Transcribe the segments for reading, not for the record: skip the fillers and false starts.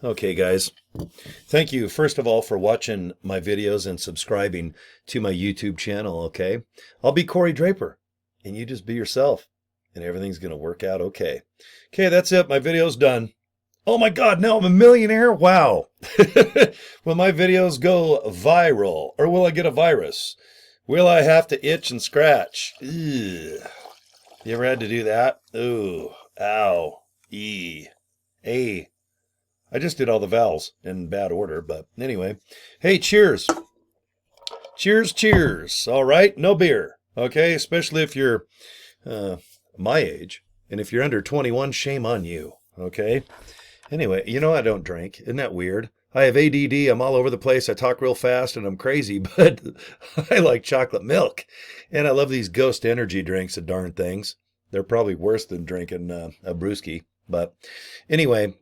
Okay, guys. Thank you, first of all, for watching my videos and subscribing to my YouTube channel, okay? I'll be Cory Draper, and you just be yourself, and everything's going to work out okay. Okay, that's it. My video's done. Oh my God, now I'm a millionaire? Wow. Will my videos go viral, or will I get a virus? Will I have to itch and scratch? Ugh. You ever had to do that? Ooh, ow, a. I just did all the vowels in bad order, but anyway. Hey, cheers. Cheers, cheers. All right, no beer. Okay, especially if you're my age. And if you're under 21, shame on you. Okay? Anyway, I don't drink. Isn't that weird? I have ADD. I'm all over the place. I talk real fast and I'm crazy, but I like chocolate milk. And I love these Ghost energy drinks, the darn things. They're probably worse than drinking a brewski. But anyway,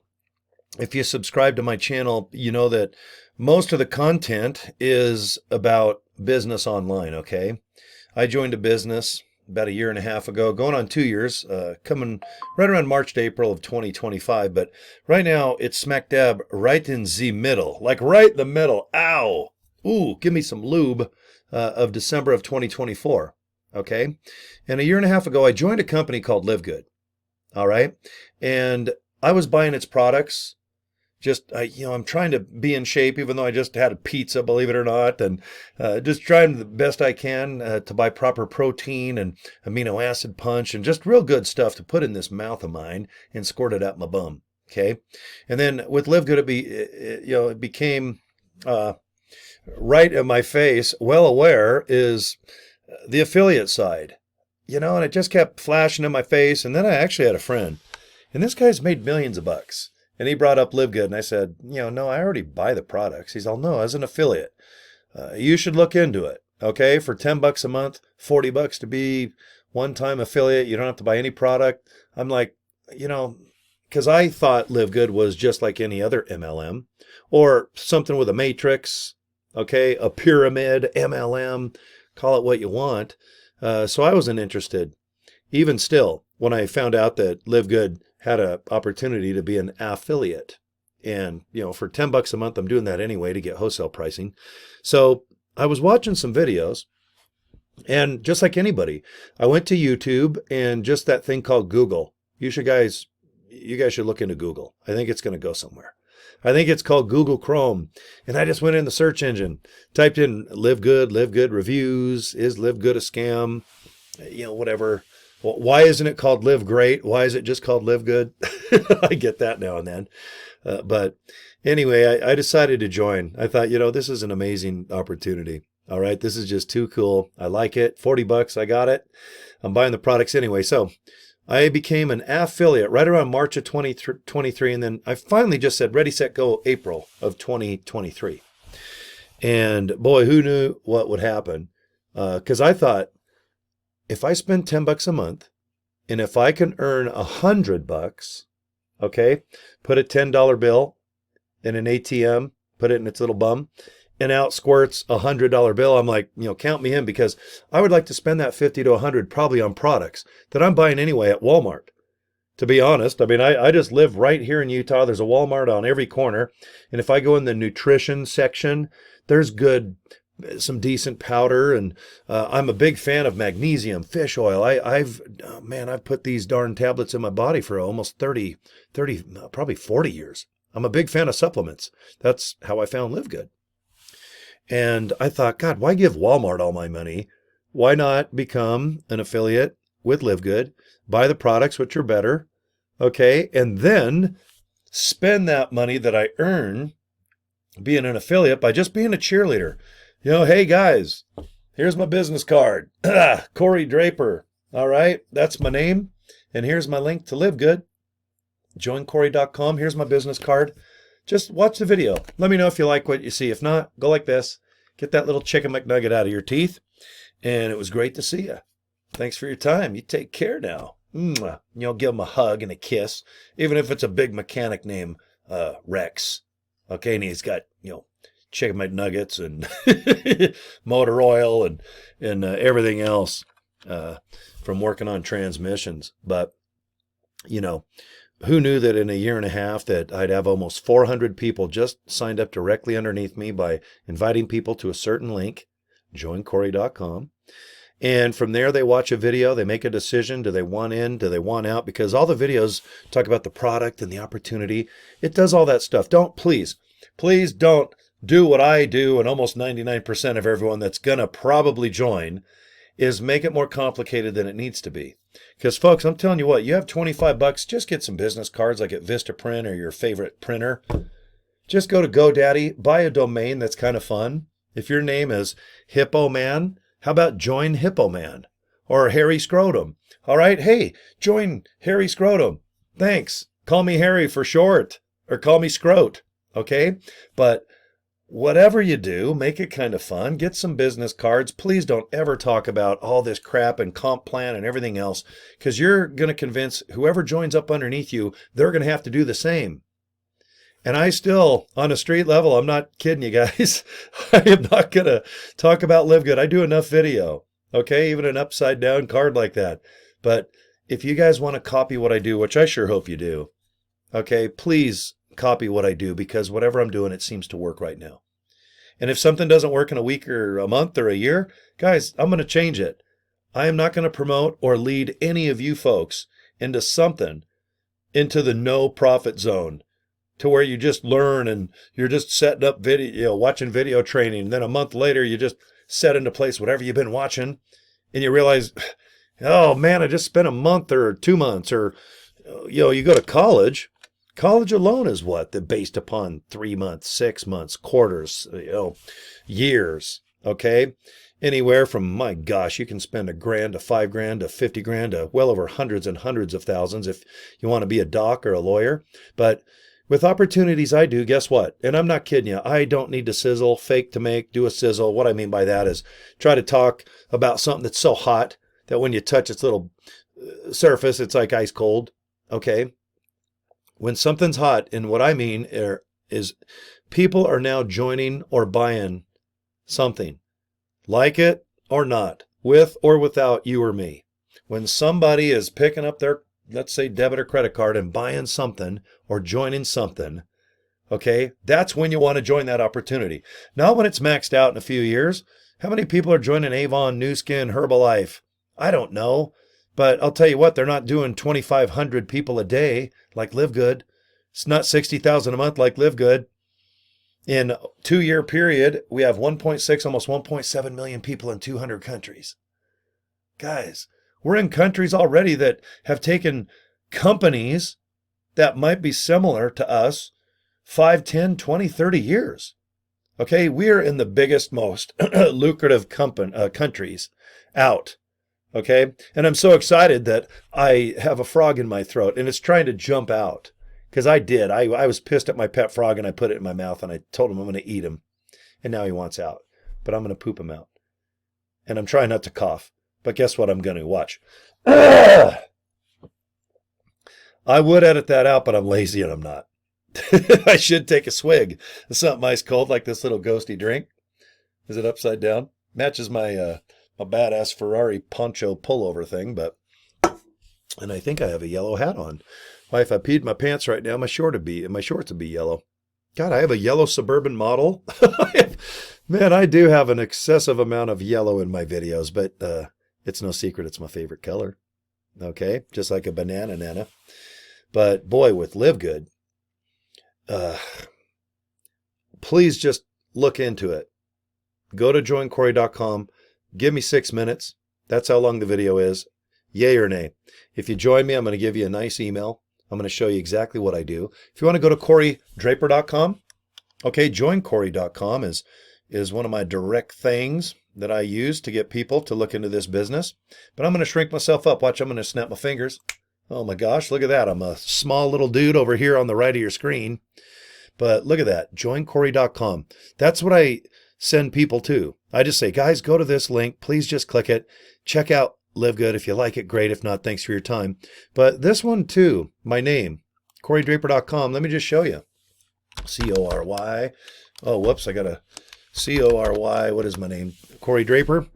if you subscribe to my channel, you know that most of the content is about business online, okay? I joined a business about 1.5 years ago, going on 2 years, coming right around March to April of 2025. But right now, it's smack dab right in the middle, like right in the middle. Ow! Ooh, give me some lube of December of 2024, okay? And 1.5 years ago, I joined a company called LIVEGOOD, all right? And I was buying its products. I'm trying to be in shape, even though I just had a pizza, believe it or not, and just trying the best I can to buy proper protein and amino acid punch and just real good stuff to put in this mouth of mine and squirt it up my bum. Okay, and then with LiveGood, it became right in my face. Well aware is the affiliate side, and it just kept flashing in my face. And then I actually had a friend, and this guy's made millions of bucks. And he brought up LiveGood, and I said, no, I already buy the products. He's all, no, as an affiliate, you should look into it. Okay, for $10 a month, $40 to be one-time affiliate. You don't have to buy any product. I'm like, because I thought LiveGood was just like any other MLM or something with a matrix. Okay, a pyramid, MLM, call it what you want. So I wasn't interested. Even still, when I found out that LiveGood had an opportunity to be an affiliate. And, for $10 a month, I'm doing that anyway to get wholesale pricing. So I was watching some videos, and just like anybody, I went to YouTube and just that thing called Google. You guys should look into Google. I think it's going to go somewhere. I think it's called Google Chrome. And I just went in the search engine, typed in LiveGood reviews. Is LiveGood a scam? Whatever. Well, why isn't it called Live Great? Why is it just called Live Good? I get that now and then. But anyway, I decided to join. I thought, this is an amazing opportunity. All right, this is just too cool. I like it. $40, I got it. I'm buying the products anyway. So I became an affiliate right around March of 2023. And then I finally just said, ready, set, go, April of 2023. And boy, who knew what would happen? Because I thought, if I spend $10 a month, and if I can earn $100, okay, put a $10 bill in an ATM, put it in its little bum, and out squirts a $100 bill, I'm like, count me in, because I would like to spend that 50 to 100 probably on products that I'm buying anyway at Walmart. To be honest, I just live right here in Utah. There's a Walmart on every corner, and if I go in the nutrition section, there's some decent powder, and I'm a big fan of magnesium, fish oil. I've put these darn tablets in my body for almost 30, probably 40 years. I'm a big fan of supplements. That's how I found LiveGood. And I thought, God, why give Walmart all my money? Why not become an affiliate with LiveGood, buy the products, which are better, okay, and then spend that money that I earn being an affiliate by just being a cheerleader. Hey guys, here's my business card. Cory Draper. All right, that's my name. And here's my link to LiveGood. Joincory.com. Here's my business card. Just watch the video. Let me know if you like what you see. If not, go like this. Get that little chicken McNugget out of your teeth. And it was great to see you. Thanks for your time. You take care now. Mwah. Give them a hug and a kiss, even if it's a big mechanic named Rex. Okay, and he's got, chicken McNuggets and motor oil and everything else from working on transmissions. But, Who knew that in a year and a half that I'd have almost 400 people just signed up directly underneath me by inviting people to a certain link, joincory.com. And from there, they watch a video, they make a decision. Do they want in? Do they want out? Because all the videos talk about the product and the opportunity. It does all that stuff. Please don't do what I do, and almost 99% of everyone that's going to probably join, is make it more complicated than it needs to be. Because folks, I'm telling you what, you have 25 bucks, just get some business cards like at Vistaprint or your favorite printer. Just go to GoDaddy, buy a domain that's kind of fun. If your name is Hippo Man, how about join Hippo Man or Harry Scrotum? All right, hey, join Harry Scrotum. Thanks. Call me Harry for short, or call me Scrote, okay? But whatever you do, make it kind of fun. Get some business cards. Please don't ever talk about all this crap and comp plan and everything else, because you're going to convince whoever joins up underneath you, they're going to have to do the same. And I still, on a street level, I'm not kidding you guys, I am not going to talk about Live Good. I do enough video, okay? Even an upside down card like that. But if you guys want to copy what I do, which I sure hope you do, okay, please copy what I do, because whatever I'm doing, it seems to work right now. And if something doesn't work in a week or a month or a year, guys, I'm going to change it. I am not going to promote or lead any of you folks into the no profit zone, to where you just learn and you're just setting up video, watching video training. And then a month later, you just set into place whatever you've been watching, and you realize, oh man, I just spent a month or 2 months, or, you go to college. College alone is what? They're based upon 3 months, 6 months, quarters, years. Okay. Anywhere from, my gosh, you can spend $1,000 to $5,000 to $50,000 to well over hundreds and hundreds of thousands if you want to be a doc or a lawyer. But with opportunities I do, guess what? And I'm not kidding you. I don't need to sizzle, fake to make, do a sizzle. What I mean by that is try to talk about something that's so hot that when you touch its little surface, it's like ice cold. Okay. When something's hot, and what I mean is people are now joining or buying something, like it or not, with or without you or me. When somebody is picking up their, let's say, debit or credit card and buying something or joining something, okay, that's when you want to join that opportunity. Not when it's maxed out in a few years. How many people are joining Avon, New Skin, Herbalife? I don't know. But I'll tell you what, they're not doing 2,500 people a day like Live Good. It's not 60,000 a month like Live Good. In a 2-year period, we have 1.6, almost 1.7 million people in 200 countries. Guys, we're in countries already that have taken companies that might be similar to us 5, 10, 20, 30 years. Okay, we're in the biggest, most lucrative countries out. Okay, and I'm so excited that I have a frog in my throat and it's trying to jump out, because I did. I was pissed at my pet frog and I put it in my mouth and I told him I'm going to eat him, and now he wants out, but I'm going to poop him out. And I'm trying not to cough, but guess what I'm going to watch? I would edit that out, but I'm lazy and I'm not. I should take a swig of something ice cold like this little ghosty drink. Is it upside down? Matches my a badass Ferrari poncho pullover thing, and I think I have a yellow hat on. Why, if I peed my pants right now, my shorts would be yellow. God, I have a yellow Suburban model. Man, I do have an excessive amount of yellow in my videos, but it's no secret it's my favorite color. Okay, just like a banana nana. But boy, with Live Good, please just look into it. Go to joincory.com. Give me 6 minutes. That's how long the video is. Yay or nay. If you join me, I'm going to give you a nice email. I'm going to show you exactly what I do. If you want to go to corydraper.com, okay, joincory.com is one of my direct things that I use to get people to look into this business. But I'm going to shrink myself up. Watch, I'm going to snap my fingers. Oh my gosh, look at that. I'm a small little dude over here on the right of your screen. But look at that, joincory.com. That's what I send people to. I just say, guys, go to this link. Please just click it. Check out Live Good. If you like it, great. If not, thanks for your time. But this one too, my name, corydraper.com. Let me just show you. C-O-R-Y. Oh, whoops. I got a C-O-R-Y. What is my name? Cory Draper.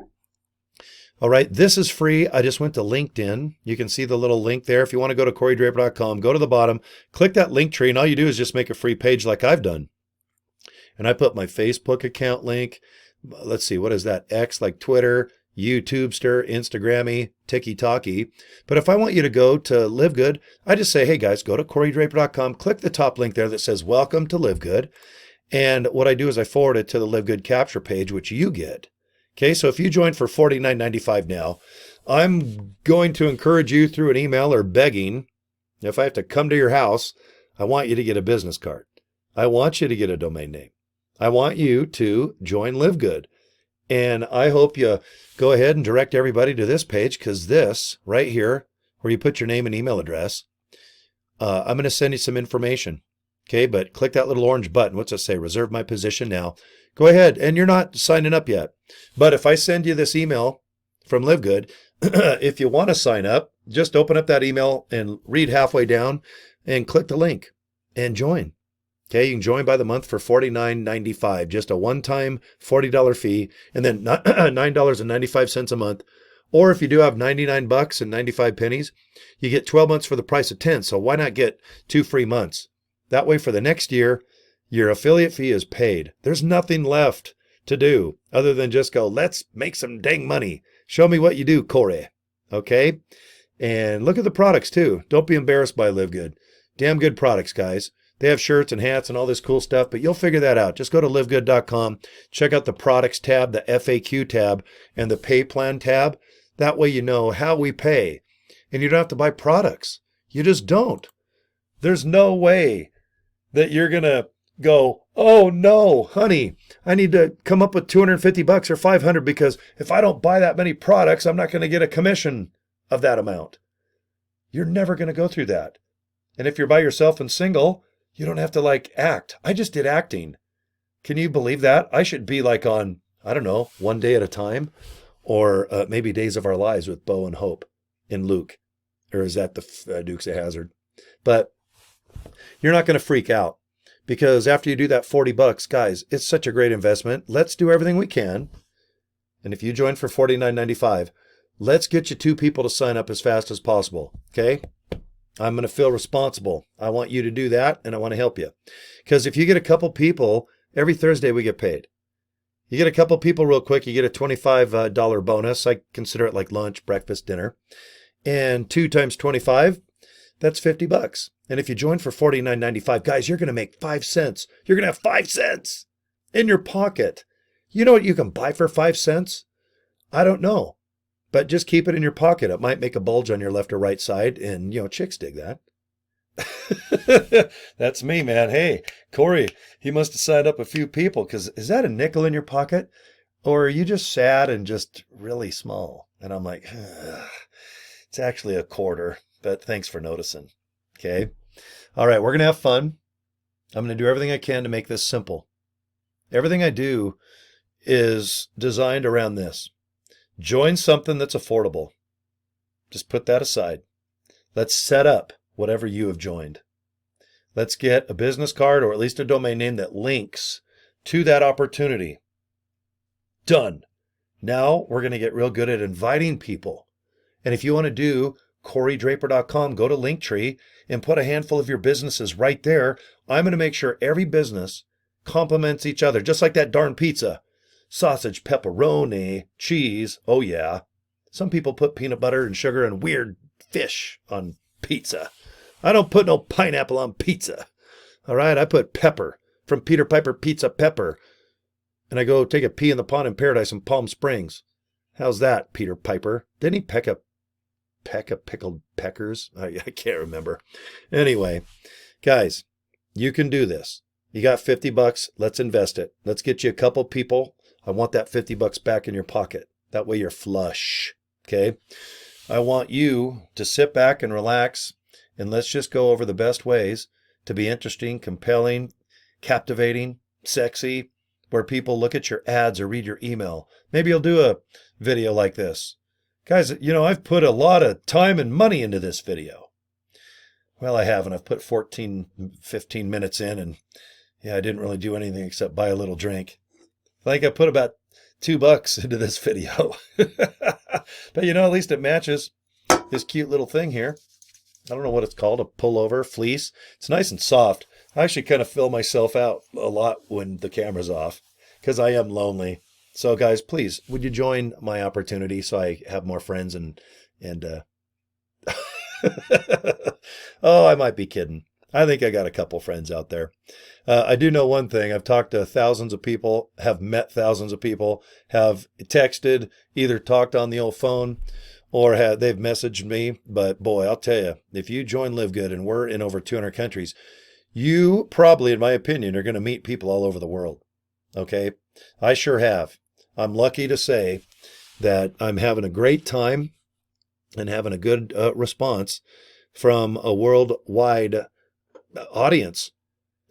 All right, this is free. I just went to LinkedIn. You can see the little link there. If you want to go to CoryDraper.com, go to the bottom, click that link tree, and all you do is just make a free page like I've done. And I put my Facebook account link. Let's see, what is that? X, like Twitter, YouTubester, Instagrammy, TikToky. But if I want you to go to Live Good, I just say, hey guys, go to CoryDraper.com, click the top link there that says welcome to Live Good. And what I do is I forward it to the Live Good capture page, which you get. Okay, so if you join for $49.95 now, I'm going to encourage you through an email or begging, if I have to come to your house, I want you to get a business card. I want you to get a domain name. I want you to join Live Good. And I hope you go ahead and direct everybody to this page, because this right here, where you put your name and email address, I'm going to send you some information. Okay, but click that little orange button. What's it say? Reserve my position now. Go ahead, and you're not signing up yet. But if I send you this email from Live Good, if you want to sign up, just open up that email and read halfway down and click the link and join. Okay, you can join by the month for $49.95, just a one-time $40 fee, and then $9.95 a month. Or if you do have 99 bucks and 95 pennies, you get 12 months for the price of 10. So why not get 2 free months? That way for the next year, your affiliate fee is paid. There's nothing left to do other than just go, let's make some dang money. Show me what you do, Cory. Okay? And look at the products too. Don't be embarrassed by Live Good. Damn good products, guys. They have shirts and hats and all this cool stuff, but you'll figure that out. Just go to livegood.com, check out the products tab, the FAQ tab, and the pay plan tab. That way you know how we pay. And you don't have to buy products. You just don't. There's no way that you're going to go, oh no, honey, I need to come up with 250 bucks or 500 because if I don't buy that many products, I'm not going to get a commission of that amount. You're never going to go through that. And if you're by yourself and single, you don't have to act. I just did acting. Can you believe that? I should be on, I don't know, One Day at a Time, or maybe Days of Our Lives with Bo and Hope in Luke. Or is that the Dukes of Hazzard? But you're not going to freak out, because after you do that 40 bucks, guys, it's such a great investment. Let's do everything we can. And if you join for $49.95, let's get you 2 people to sign up as fast as possible. Okay? I'm going to feel responsible. I want you to do that, and I want to help you. Because if you get a couple people, every Thursday we get paid. You get a couple people real quick, you get a $25 bonus. I consider it like lunch, breakfast, dinner. And 2 times 25, that's 50 bucks. And if you join for $49.95, guys, you're going to make 5 cents. You're going to have 5 cents in your pocket. You know what you can buy for 5 cents? I don't know. But just keep it in your pocket. It might make a bulge on your left or right side, and, chicks dig that. That's me, man. Hey, Cory, he must have signed up a few people, because is that a nickel in your pocket? Or are you just sad and just really small? And I'm like, it's actually a quarter, but thanks for noticing. Okay. All right. We're going to have fun. I'm going to do everything I can to make this simple. Everything I do is designed around this. Join something that's affordable. Just put that aside. Let's set up whatever you have joined. Let's get a business card, or at least a domain name that links to that opportunity. Done. Now we're going to get real good at inviting people. And if you want to do CoryDraper.com, go to Linktree and put a handful of your businesses right there. I'm going to make sure every business complements each other, just like that darn pizza. Sausage, pepperoni, cheese. Oh yeah. Some people put peanut butter and sugar and weird fish on pizza. I don't put no pineapple on pizza. All right, I put pepper from Peter Piper Pizza Pepper. And I go take a pee in the pond in Paradise in Palm Springs. How's that, Peter Piper? Didn't he peck a pickled peckers? I can't remember. Anyway, guys, you can do this. You got 50 bucks. Let's invest it. Let's get you a couple people. I want that 50 bucks back in your pocket. That way you're flush. Okay. I want you to sit back and relax, and let's just go over the best ways to be interesting, compelling, captivating, sexy, where people look at your ads or read your email. Maybe you'll do a video like this. Guys, I've put a lot of time and money into this video. Well, I haven't. I've put 14, 15 minutes in, and I didn't really do anything except buy a little drink. I think I put about $2 into this video. But you know, at least it matches this cute little thing here. I don't know what it's called, a pullover fleece. It's nice and soft. I actually kind of fill myself out a lot when the camera's off because I am lonely. So guys, please, would you join my opportunity so I have more friends and oh, I might be kidding. I think I got a couple friends out there. I do know one thing. I've talked to thousands of people, have met thousands of people, have texted, either talked on the old phone or they've messaged me. But boy, I'll tell you, if you join Live Good, and we're in over 200 countries, you probably, in my opinion, are going to meet people all over the world. Okay? I sure have. I'm lucky to say that I'm having a great time and having a good response from a worldwide audience.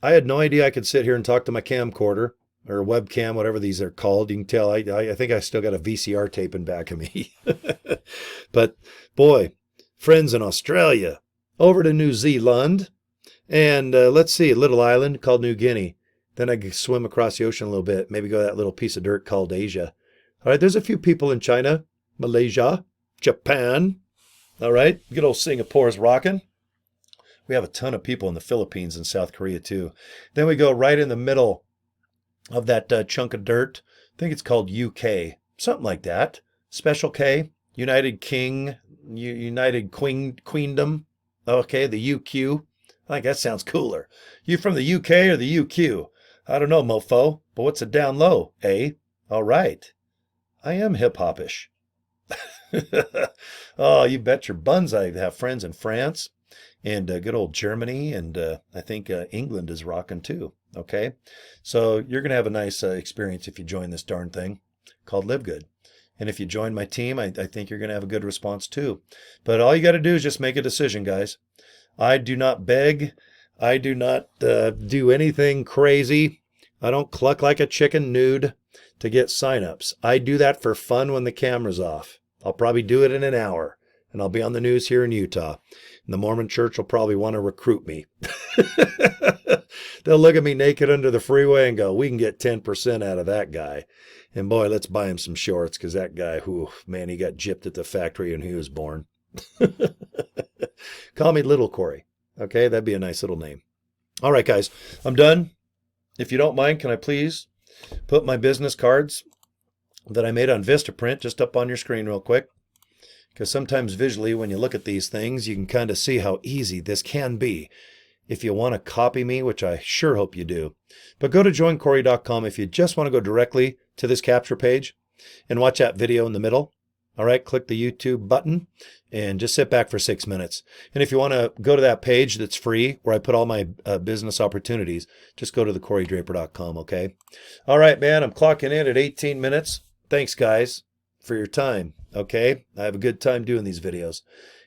I had no idea I could sit here and talk to my camcorder or webcam, whatever these are called. You can tell I think I still got a VCR tape in back of me. But boy, friends in Australia, over to New Zealand, and let's see, a little island called New Guinea. Then I could swim across the ocean a little bit, maybe go to that little piece of dirt called Asia. All right, there's a few people in China, Malaysia, Japan. All right, good old Singapore's rocking. We have a ton of people in the Philippines and South Korea too. Then we go right in the middle of that chunk of dirt. I think it's called UK, something like that. Special K, United Queendom. Okay, the UQ. I think that sounds cooler. You from the UK or the UQ? I don't know, mofo, but what's it down low, eh? All right. I am hip-hop-ish. Oh, you bet your buns I have friends in France and good old Germany, and I think England is rocking too. Okay, so you're going to have a nice experience if you join this darn thing called Live Good. And if you join my team, I think you're going to have a good response too. But all you got to do is just make a decision, guys. I do not beg. I do not do anything crazy. I don't cluck like a chicken nude to get signups. I do that for fun when the camera's off. I'll probably do it in an hour, and I'll be on the news here in Utah. And the Mormon church will probably want to recruit me. They'll look at me naked under the freeway and go, we can get 10% out of that guy. And boy, let's buy him some shorts, because that guy, whew, man, he got gypped at the factory when he was born. Call me Little Cory. Okay, that'd be a nice little name. All right, guys, I'm done. If you don't mind, can I please put my business cards that I made on Vistaprint just up on your screen real quick? Because sometimes visually, when you look at these things, you can kind of see how easy this can be if you want to copy me, which I sure hope you do. But go to joincory.com if you just want to go directly to this capture page and watch that video in the middle. All right, click the YouTube button and just sit back for 6 minutes. And if you want to go to that page that's free, where I put all my business opportunities, just go to thecorydraper.com, okay? All right, man, I'm clocking in at 18 minutes. Thanks, guys, for your time, okay? I have a good time doing these videos.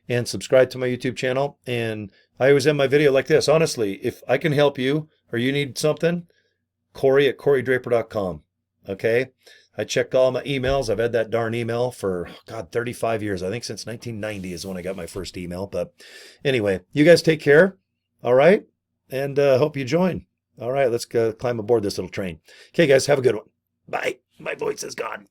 And subscribe to my YouTube channel. And I always end my video like this. Honestly, if I can help you or you need something, Cory at corydraper.com, okay? I check all my emails. I've had that darn email for, God, 35 years. I think since 1990 is when I got my first email. But anyway, you guys take care, all right? And hope you join. All right, let's go climb aboard this little train. Okay, guys, have a good one. Bye. My voice is gone.